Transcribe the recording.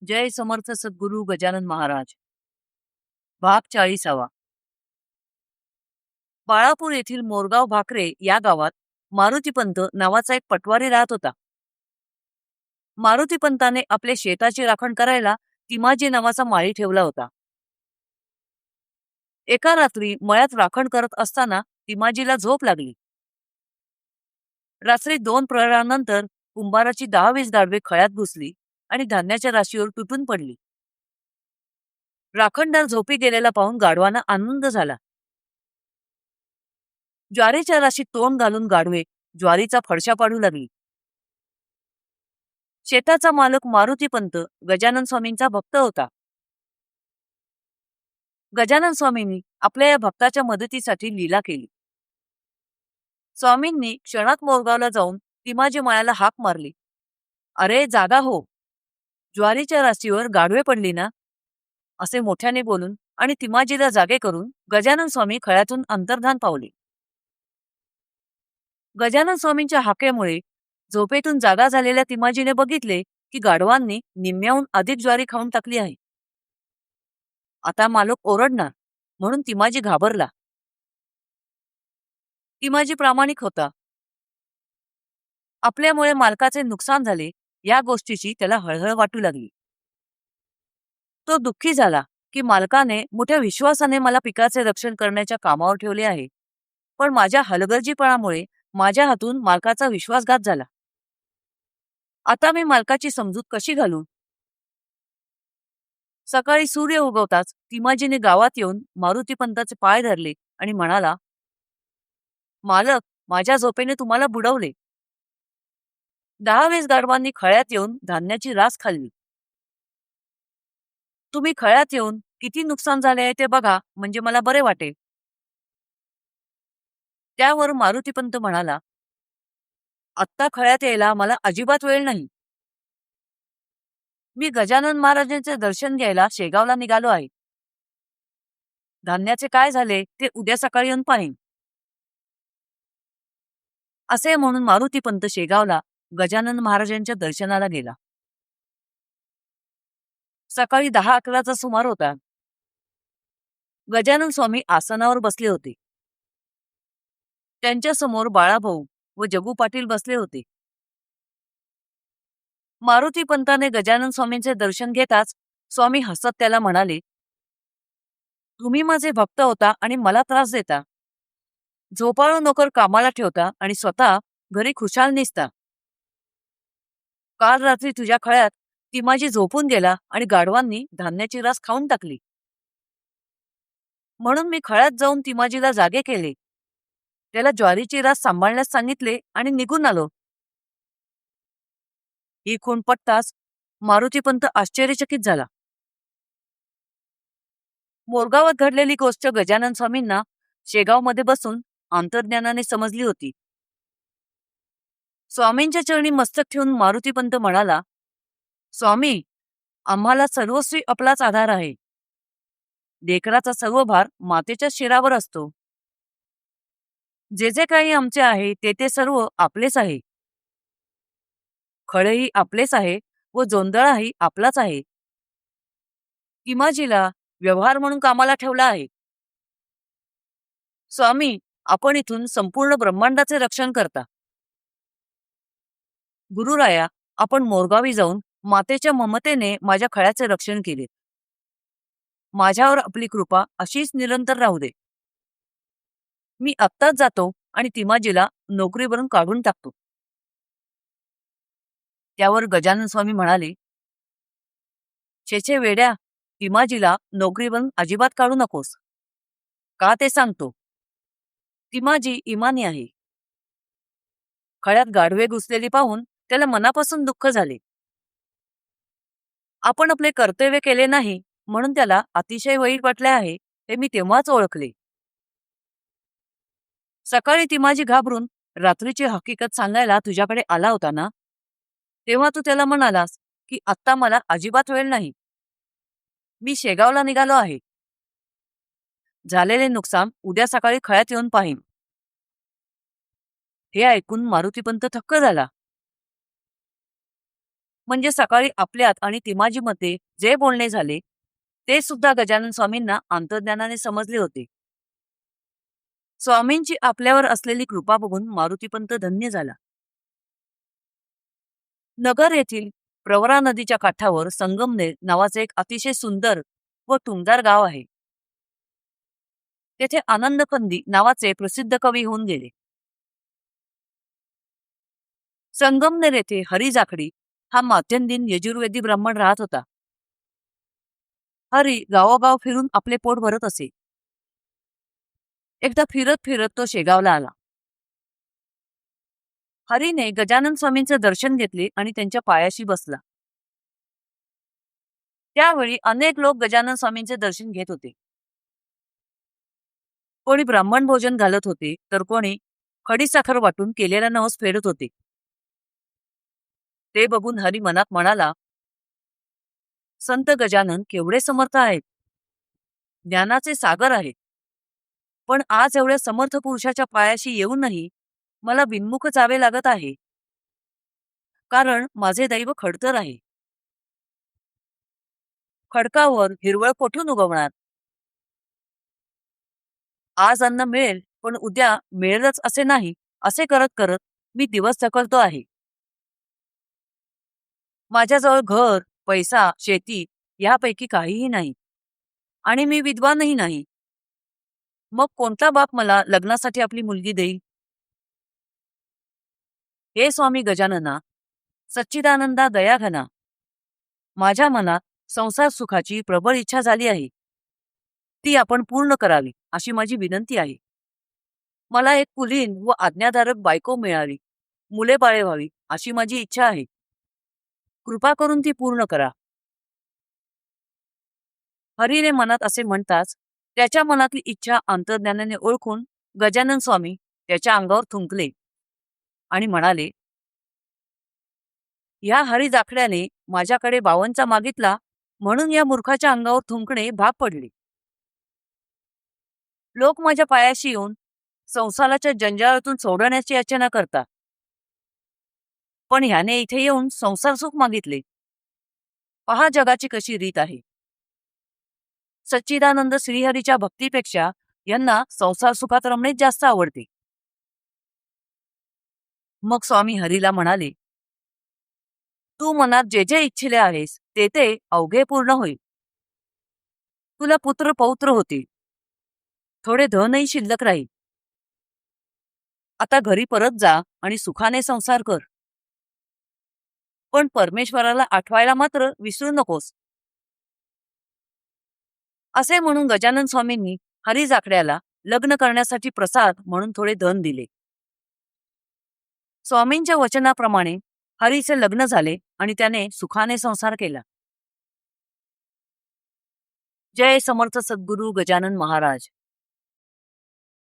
जय समर्थ सद्गुरू गजानन महाराज. भाग 40. बाळापूर येथील मोरगाव भाकरे या गावात मारुतीपंत नावाचा एक पटवारी राहत होता. मारुतीपंताने आपले शेताची राखण करायला तिमाजी नावाचा माळी ठेवला होता. एका रात्री मळ्यात राखण करत असताना तिमाजीला झोप लागली. रात्री 2 प्रहरानंतर कुंभाराची 10-20 गाढवे खळ्यात घुसली आणि धान्याच्या राशीवर तुटून पडली. राखणदार झोपी गेलेला पाहून गाढवांना आनंद झाला. ज्वारीच्या राशीत तोंड घालून गाढवे ज्वारीचा फडशा पाडू लागली. शेताचा मालक मारुतीपंत गजानन स्वामींचा भक्त होता. गजानन स्वामींनी आपल्या या भक्ताच्या मदतीसाठी लीला केली. स्वामींनी क्षणात मोरगावला जाऊन तिमाजी माळ्याला हाक मारली. "अरे जागा हो, ज्वारीच्या राशीवर गाढवे पडली ना?" असे मोठ्याने बोलून आणि तिमाजीला जागे करून गजानन स्वामी खळ्यातून अंतर्धान पावले. गजानन स्वामींच्या हाकेमुळे झोपेतून जागा झालेल्या तिमाजीने बघितले की गाढवांनी निम्म्याहून अधिक ज्वारी खाऊन टाकली आहे. आता मालक ओरडणार म्हणून तिमाजी घाबरला. तिमाजी प्रामाणिक होता. आपल्यामुळे मालकाचे नुकसान झाले या गोष्टीची त्याला हळहळ वाटू लागली. तो दुःखी झाला की मालकाने मोठ्या विश्वासाने मला पिकाचे रक्षण करण्याच्या कामावर ठेवले आहे, पण माझ्या हलगर्जीपणामुळे माझ्या हातून मालकाचा विश्वासघात झाला. आता मी मालकाची समजूत कशी घालू? सकाळी सूर्य उगवताच तिमाजीने गावात येऊन मारुतीपंताचे पाय धरले आणि म्हणाला, "मालक, माझ्या झोपेने तुम्हाला बुडवले." 10-20 गाढवांनी खळ्यात येऊन धान्याची रास खाल्ली. "तुम्ही खळ्यात येऊन किती नुकसान झाले आहे ते बघा, म्हणजे मला बरे वाटेल." त्यावर मारुतीपंत म्हणाला, "आत्ता खळ्यात यायला मला अजिबात वेळ नाही. मी गजानन महाराजांचे दर्शन घ्यायला शेगावला निघालो आहे. धान्याचे काय झाले ते उद्या सकाळी येऊन पाहीन." असे म्हणून मारुतीपंत शेगावला गजानन महाराजांच्या दर्शनाला गेला. सकाळी 10-11चा सुमार होता. गजानन स्वामी आसनावर बसले होते. त्यांच्या समोर बाळाभाऊ व जगू पाटील बसले होते. मारुतीपंताने गजानन स्वामींचे दर्शन घेताच स्वामी हसत त्याला म्हणाले, "तुम्ही माझे भक्त होता आणि मला त्रास देता. झोपाळू नोकर कामाला ठेवता आणि स्वतः घरी खुशाल निसता. काल रात्री तुझ्या खळ्यात तिमाजी झोपून गेला आणि गाढवांनी धान्याची रास खाऊन टाकली. म्हणून मी खळ्यात जाऊन तिमाजीला जागे केले. त्याला ज्वारीची रास सांभाळण्यास सांगितले आणि निघून आलो." ही खूण पटताच मारुतीपंत आश्चर्यचकित झाला. मोरगावात घडलेली गोष्ट गजानन स्वामींना शेगावमध्ये बसून अंतर्ज्ञानाने समजली होती. स्वामींच्या चरणी मस्तक ठेवून मारुतीपंत म्हणाला, "स्वामी, आम्हाला सर्वस्वी आपलाच आधार आहे. लेकराचा सर्व भार मातेच्या शिरावर असतो. जे जे काही आमचे आहे ते ते सर्व आपलेच आहे. खळेही आपलेच आहे व जोंधळाही आपलाच आहे. तिमाजीला व्यवहार म्हणून कामाला ठेवला आहे. स्वामी, आपण इथून संपूर्ण ब्रह्मांडाचे रक्षण करता. गुरुराया, आपण मोरगावी जाऊन मातेच्या ममतेने माझ्या खळ्याचे रक्षण केले. माझ्यावर आपली कृपा अशीच निरंतर राहू दे. मी आत्ताच जातो आणि तिमाजीला नोकरीवरून काढून टाकतो." त्यावर गजानन स्वामी म्हणाले, "छे छे वेड्या, तिमाजीला नोकरीवरून अजिबात काढू नकोस. का ते सांगतो. तिमाजी इमानी आहे." खळ्यात गाढवे घुसलेली पाहून त्याला मनापासून दुःख झाले. आपण आपले कर्तव्य केले नाही म्हणून त्याला अतिशय वाईट वाटले आहे हे मी तेव्हाच ओळखले. सकाळी तिमाजी घाबरून रात्रीची हकीकत सांगायला तुझ्याकडे आला होता ना, तेव्हा तू त्याला म्हणालास की आत्ता मला अजिबात वेळ नाही. मी शेगावला निघालो आहे. झालेले नुकसान उद्या सकाळी खळ्यात येऊन पाहीन. हे ऐकून मारुतीपंत थक्क झाला. म्हणजे सकाळी आपल्यात आणि तिमाजीमध्ये जे बोलणे झाले ते सुद्धा गजानन स्वामींना अंतर्ज्ञानाने समजले होते. स्वामींची आपल्यावर असलेली कृपा बघून मारुतीपंत धन्य झाला. नगर येथील प्रवरा नदीच्या काठावर संगमनेर नावाचे एक अतिशय सुंदर व टुमदार गाव आहे. तेथे आनंदकंदी नावाचे प्रसिद्ध कवी होऊन गेले. संगमनेर येथे हरी जाखडी हा माध्यमदीन यजुर्वेदी ब्राह्मण राहत होता. हरी गावोगाव फिरून आपले पोट भरत असे. एकदा फिरत फिरत तो शेगावला आला. हरीने गजानन स्वामींचे दर्शन घेतले आणि त्यांच्या पायाशी बसला. त्यावेळी अनेक लोक गजानन स्वामींचे दर्शन घेत होते. कोणी ब्राह्मण भोजन घालत होते, तर कोणी खडीसाखर वाटून केलेला नवस फेडत होते. ते बघून हरी मनात म्हणाला, संत गजानन केवढे समर्थ आहेत, ज्ञानाचे सागर आहेत. पण आज एवढ्या समर्थ पुरुषाच्या पायाशी येऊनही मला बिनमुख जावे लागत आहे, कारण माझे दैव खडतर आहे. खडकावर हिरवळ कोठून उगवणार? आज अन्न मिळेल, पण उद्या मिळेलच असे नाही. असे करत करत मी दिवस ढकलतो आहे. माझ्याजवळ घर, पैसा, शेती यापैकी काहीही नाही आणि मी विद्वानही नाही. मग कोणता बाप मला लग्नासाठी आपली मुलगी देईल? हे स्वामी गजानना, सच्चिदानंदा दयाघना, माझ्या मनात संसार सुखाची प्रबळ इच्छा झाली आहे. ती आपण पूर्ण करावी अशी माझी विनंती आहे. मला एक कुलीन व आज्ञाधारक बायको मिळावी, मुले बाळे व्हावी अशी माझी इच्छा आहे. कृपा करून ती पूर्ण करा. हरीने मनात असे म्हणताच त्याच्या मनातली इच्छा अंतर्ज्ञानाने ओळखून गजानन स्वामी त्याच्या अंगावर थुंकले आणि म्हणाले, या हरी जाखड्याने माझ्याकडे 52चा मागितला, म्हणून या मूर्खाच्या अंगावर थुंकणे भाग पडले. लोक माझ्या पायाशी येऊन संसाराच्या जंजाळातून सोडवण्याची याचना करतात, पण ह्याने इथे येऊन संसार सुख मागितले. पहा जगाची कशी रीत आहे. सच्चिदानंद श्रीहरीच्या भक्तीपेक्षा यांना संसार सुखात रमणेच जास्त आवडते. मग स्वामी हरीला म्हणाले, तू मनात जे जे इच्छिले आहेस ते ते अवघे पूर्ण होईल. तुला पुत्र पौत्र होतील, थोडे धनही शिल्लक राहील. आता घरी परत जा आणि सुखाने संसार कर, पण परमेश्वराला आठवायला मात्र विसरू नकोस. असे म्हणून गजानन स्वामींनी हरी जाखड्याला लग्न करण्यासाठी प्रसाद म्हणून थोडे धन दिले. स्वामींच्या वचनाप्रमाणे हरीचे लग्न झाले आणि त्याने सुखाने संसार केला. जय समर्थ सद्गुरू गजानन महाराज.